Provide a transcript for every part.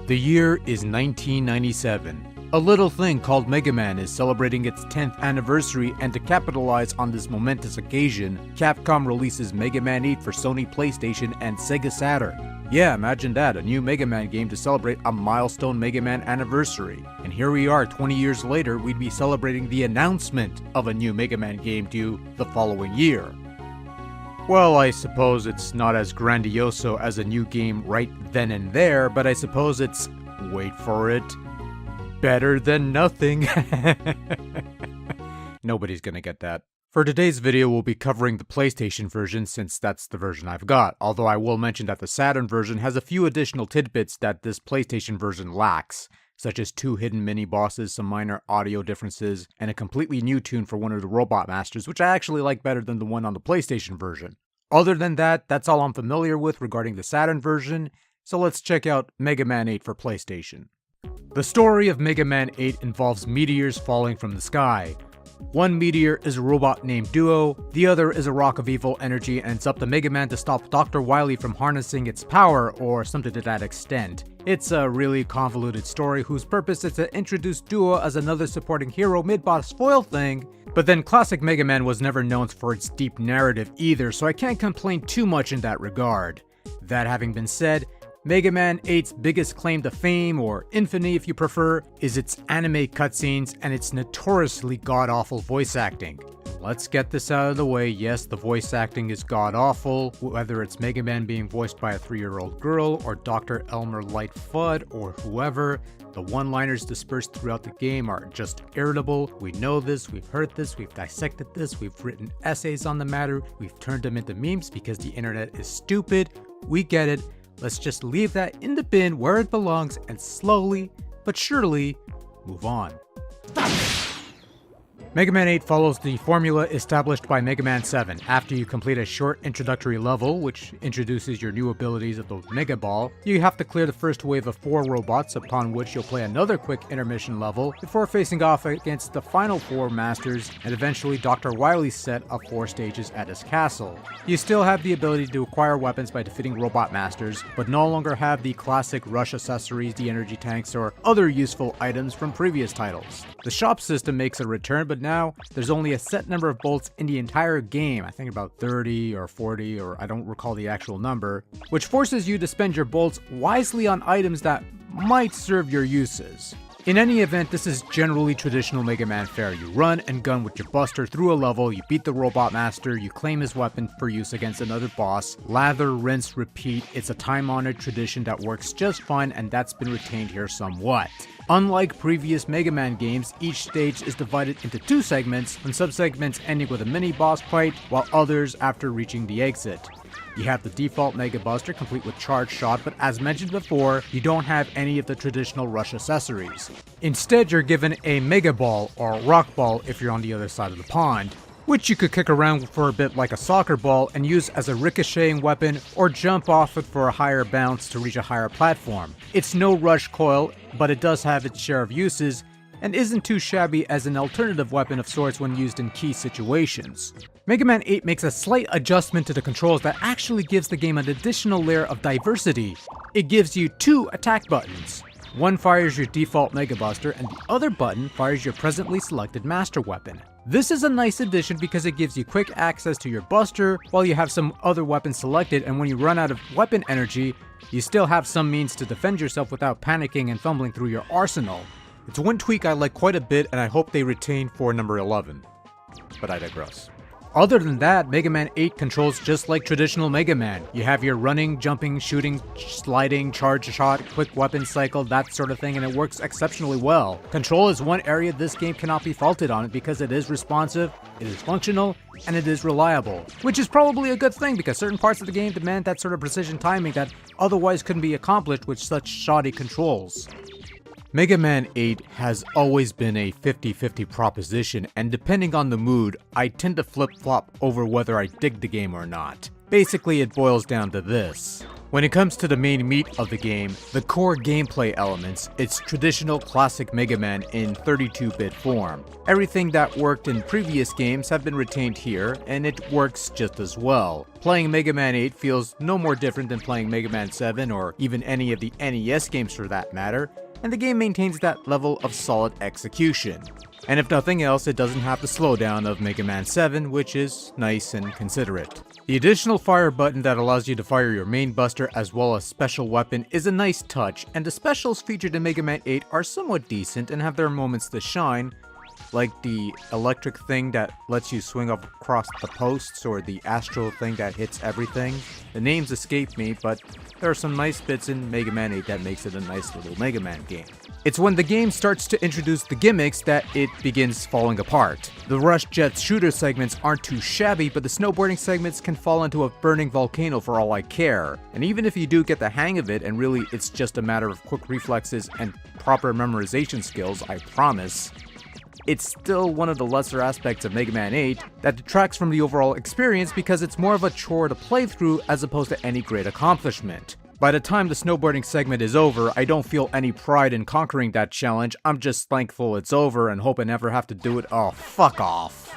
The year is 1997. A little thing called Mega Man is celebrating its 10th anniversary, and to capitalize on this momentous occasion, Capcom releases Mega Man 8 for Sony PlayStation and Sega Saturn. Yeah, imagine that, a new Mega Man game to celebrate a milestone Mega Man anniversary. And here we are 20 years later, we'd be celebrating the announcement of a new Mega Man game due the following year. Well, I suppose it's not as grandioso as a new game right then and there, but I suppose it's, wait for it, better than nothing. Nobody's gonna get that. For today's video, we'll be covering the PlayStation version since that's the version I've got, although I will mention that the Saturn version has a few additional tidbits that this PlayStation version lacks, such as 2 hidden mini-bosses, some minor audio differences, and a completely new tune for one of the Robot Masters, which I actually like better than the one on the PlayStation version. Other than that, that's all I'm familiar with regarding the Saturn version, so let's check out Mega Man 8 for PlayStation. The story of Mega Man 8 involves meteors falling from the sky. One meteor is a robot named Duo, the other is a rock of evil energy, and it's up to Mega Man to stop Dr. Wily from harnessing its power, or something to that extent. It's a really convoluted story whose purpose is to introduce Duo as another supporting hero mid-boss foil thing, but then classic Mega Man was never known for its deep narrative either, so I can't complain too much in that regard. That having been said, Mega Man 8's biggest claim to fame, or infamy if you prefer, is its anime cutscenes and its notoriously god-awful voice acting. Let's get this out of the way, yes, the voice acting is god-awful, whether it's Mega Man being voiced by a 3-year-old girl, or Dr. Elmer Light Fudd, or whoever. The one-liners dispersed throughout the game are just irritable. We know this, we've heard this, we've dissected this, we've written essays on the matter, we've turned them into memes because the internet is stupid. We get it. Let's just leave that in the bin where it belongs and slowly, but surely, move on. Mega Man 8 follows the formula established by Mega Man 7. After you complete a short introductory level, which introduces your new abilities of the Mega Ball, you have to clear the first wave of 4 robots, upon which you'll play another quick intermission level before facing off against the final 4 masters and eventually Dr. Wily's set of 4 stages at his castle. You still have the ability to acquire weapons by defeating Robot Masters, but no longer have the classic rush accessories, the energy tanks, or other useful items from previous titles. The shop system makes a return, but now there's only a set number of bolts in the entire game, I think about 30 or 40, or I don't recall the actual number, which forces you to spend your bolts wisely on items that might serve your uses. In any event, this is generally traditional Mega Man fare. You run and gun with your buster through a level, you beat the Robot Master, you claim his weapon for use against another boss, lather, rinse, repeat. It's a time-honored tradition that works just fine, and that's been retained here somewhat. Unlike previous Mega Man games, each stage is divided into 2 segments, with subsegments ending with a mini-boss fight, while others after reaching the exit. You have the default Mega Buster complete with Charge Shot, but as mentioned before, you don't have any of the traditional rush accessories. Instead, you're given a Mega Ball, or Rock Ball if you're on the other side of the pond, which you could kick around for a bit like a soccer ball and use as a ricocheting weapon, or jump off it for a higher bounce to reach a higher platform. It's no rush coil, but it does have its share of uses, and isn't too shabby as an alternative weapon of sorts when used in key situations. Mega Man 8 makes a slight adjustment to the controls that actually gives the game an additional layer of diversity. It gives you 2 attack buttons. One fires your default Mega Buster, and the other button fires your presently selected Master Weapon. This is a nice addition because it gives you quick access to your Buster while you have some other weapons selected, and when you run out of weapon energy, you still have some means to defend yourself without panicking and fumbling through your arsenal. It's one tweak I like quite a bit, and I hope they retain for number 11. But I digress. Other than that, Mega Man 8 controls just like traditional Mega Man. You have your running, jumping, shooting, sliding, charge shot, quick weapon cycle, that sort of thing, and it works exceptionally well. Control is one area this game cannot be faulted on because it is responsive, it is functional, and it is reliable. Which is probably a good thing because certain parts of the game demand that sort of precision timing that otherwise couldn't be accomplished with such shoddy controls. Mega Man 8 has always been a 50-50 proposition, and depending on the mood, I tend to flip-flop over whether I dig the game or not. Basically, it boils down to this. When it comes to the main meat of the game, the core gameplay elements, it's traditional classic Mega Man in 32-bit form. Everything that worked in previous games have been retained here, and it works just as well. Playing Mega Man 8 feels no more different than playing Mega Man 7 or even any of the NES games for that matter, and the game maintains that level of solid execution. And if nothing else, it doesn't have the slowdown of Mega Man 7, which is nice and considerate. The additional fire button that allows you to fire your main buster as well as special weapon is a nice touch, and the specials featured in Mega Man 8 are somewhat decent and have their moments to shine, like the electric thing that lets you swing up across the posts or the astral thing that hits everything. The names escape me, but there are some nice bits in Mega Man 8 that makes it a nice little Mega Man game. It's when the game starts to introduce the gimmicks that it begins falling apart. The Rush Jet shooter segments aren't too shabby, but the snowboarding segments can fall into a burning volcano for all I care. And even if you do get the hang of it, and really it's just a matter of quick reflexes and proper memorization skills, I promise, it's still one of the lesser aspects of Mega Man 8 that detracts from the overall experience because it's more of a chore to play through as opposed to any great accomplishment. By the time the snowboarding segment is over, I don't feel any pride in conquering that challenge. I'm just thankful it's over and hope I never have to do it. Oh, fuck off.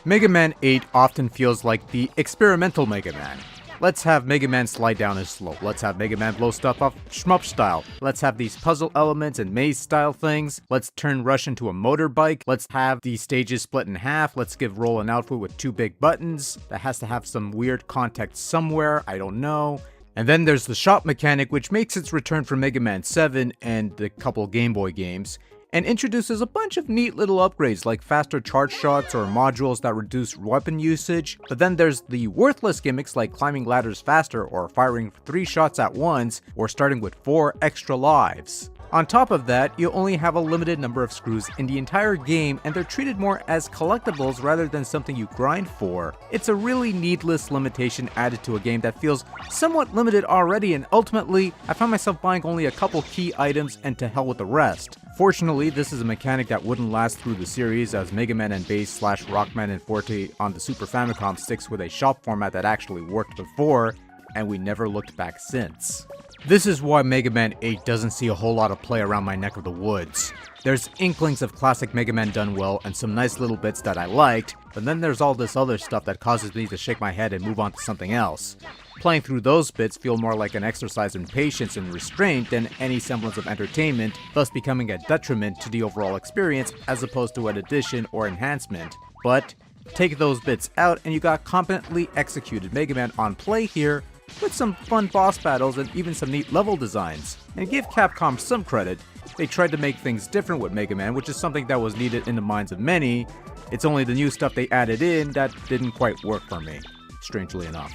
Mega Man 8 often feels like the experimental Mega Man. Let's have Mega Man slide down as slow. Let's have Mega Man blow stuff up shmup style. Let's have these puzzle elements and maze style things. Let's turn Rush into a motorbike. Let's have these stages split in half. Let's give Roll an outfit with 2 big buttons. That has to have some weird context somewhere. I don't know. And then there's the shop mechanic, which makes its return from Mega Man 7 and the couple Game Boy games, and introduces a bunch of neat little upgrades like faster charge shots or modules that reduce weapon usage. But then there's the worthless gimmicks like climbing ladders faster or firing 3 shots at once or starting with 4 extra lives. On top of that, you only have a limited number of screws in the entire game, and they're treated more as collectibles rather than something you grind for. It's a really needless limitation added to a game that feels somewhat limited already, and ultimately, I found myself buying only a couple key items and to hell with the rest. Fortunately, this is a mechanic that wouldn't last through the series, as Mega Man and Bass / Rockman and Forte on the Super Famicom sticks with a shop format that actually worked before, and we never looked back since. This is why Mega Man 8 doesn't see a whole lot of play around my neck of the woods. There's inklings of classic Mega Man done well and some nice little bits that I liked, but then there's all this other stuff that causes me to shake my head and move on to something else. Playing through those bits feel more like an exercise in patience and restraint than any semblance of entertainment, thus becoming a detriment to the overall experience as opposed to an addition or enhancement. But take those bits out and you got competently executed Mega Man on play here, with some fun boss battles and even some neat level designs. And give Capcom some credit, they tried to make things different with Mega Man, which is something that was needed in the minds of many. It's only the new stuff they added in that didn't quite work for me, strangely enough.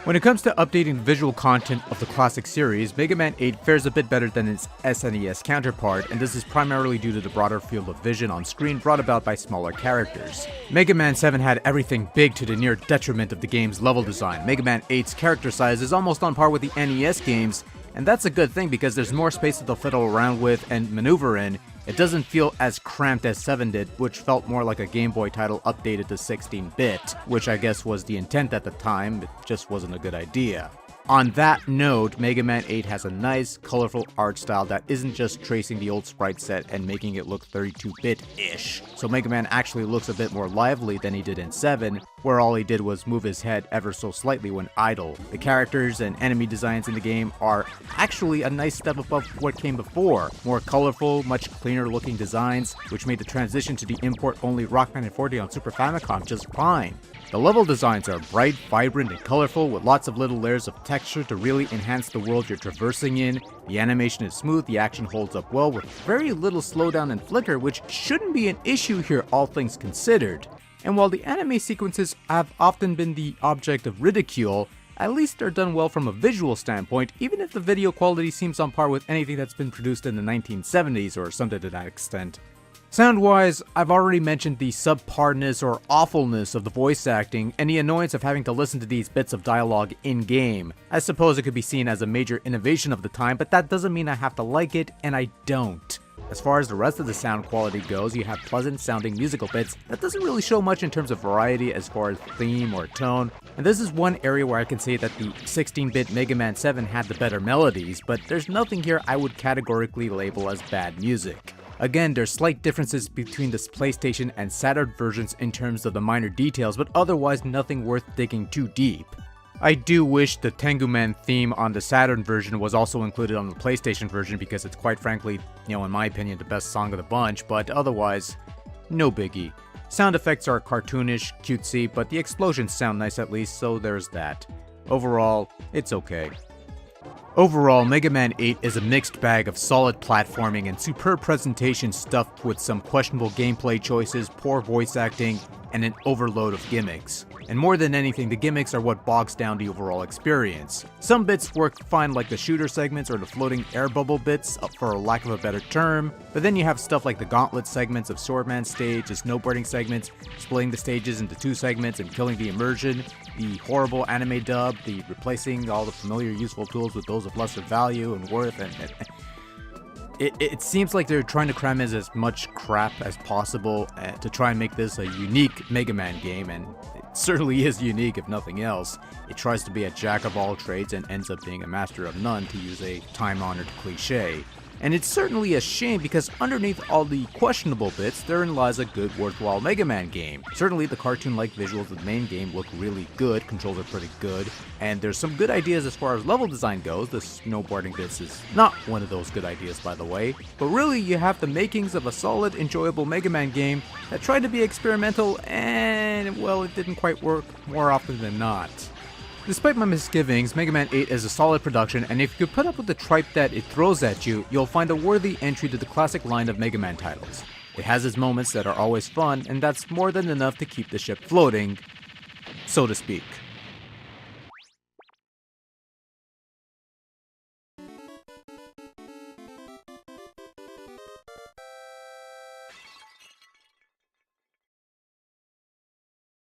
When it comes to updating the visual content of the classic series, Mega Man 8 fares a bit better than its SNES counterpart, and this is primarily due to the broader field of vision on screen brought about by smaller characters. Mega Man 7 had everything big to the near detriment of the game's level design. Mega Man 8's character size is almost on par with the NES games, and that's a good thing because there's more space to fiddle around with and maneuver in. It doesn't feel as cramped as 7 did, which felt more like a Game Boy title updated to 16-bit, which I guess was the intent at the time, it just wasn't a good idea. On that note, Mega Man 8 has a nice, colorful art style that isn't just tracing the old sprite set and making it look 32-bit-ish. So Mega Man actually looks a bit more lively than he did in 7, where all he did was move his head ever so slightly when idle. The characters and enemy designs in the game are actually a nice step above what came before. More colorful, much cleaner looking designs, which made the transition to the import-only Rockman and Forte on Super Famicom just fine. The level designs are bright, vibrant, and colorful with lots of little layers of texture to really enhance the world you're traversing in. The animation is smooth, the action holds up well with very little slowdown and flicker, which shouldn't be an issue here all things considered. And while the anime sequences have often been the object of ridicule, at least they're done well from a visual standpoint, even if the video quality seems on par with anything that's been produced in the 1970s or something to that extent. Sound-wise, I've already mentioned the subparness or awfulness of the voice acting and the annoyance of having to listen to these bits of dialogue in-game. I suppose it could be seen as a major innovation of the time, but that doesn't mean I have to like it, and I don't. As far as the rest of the sound quality goes, you have pleasant sounding musical bits that doesn't really show much in terms of variety as far as theme or tone, and this is one area where I can say that the 16-bit Mega Man 7 had the better melodies, but there's nothing here I would categorically label as bad music. Again, there's slight differences between the PlayStation and Saturn versions in terms of the minor details, but otherwise nothing worth digging too deep. I do wish the Tengu Man theme on the Saturn version was also included on the PlayStation version because it's quite frankly, in my opinion, the best song of the bunch, but otherwise, no biggie. Sound effects are cartoonish, cutesy, but the explosions sound nice at least, so there's that. Overall, it's okay. Overall, Mega Man 8 is a mixed bag of solid platforming and superb presentation stuffed with some questionable gameplay choices, poor voice acting, and an overload of gimmicks. And more than anything, the gimmicks are what bogs down the overall experience. Some bits work fine like the shooter segments or the floating air bubble bits, for lack of a better term, but then you have stuff like the gauntlet segments of Swordman stage, the snowboarding segments, splitting the stages into 2 segments and killing the immersion, the horrible anime dub, the replacing all the familiar useful tools with those of lesser value and worth, and it seems like they're trying to cram in as much crap as possible to try and make this a unique Mega Man game, and it certainly is unique if nothing else. It tries to be a jack of all trades and ends up being a master of none, to use a time-honored cliche. And it's certainly a shame because underneath all the questionable bits, therein lies a good, worthwhile Mega Man game. Certainly the cartoon-like visuals of the main game look really good, controls are pretty good, and there's some good ideas as far as level design goes. The snowboarding bits is not one of those good ideas, by the way. But really, you have the makings of a solid, enjoyable Mega Man game that tried to be experimental and, well, it didn't quite work more often than not. Despite my misgivings, Mega Man 8 is a solid production, and if you could put up with the tripe that it throws at you, you'll find a worthy entry to the classic line of Mega Man titles. It has its moments that are always fun, and that's more than enough to keep the ship floating, so to speak.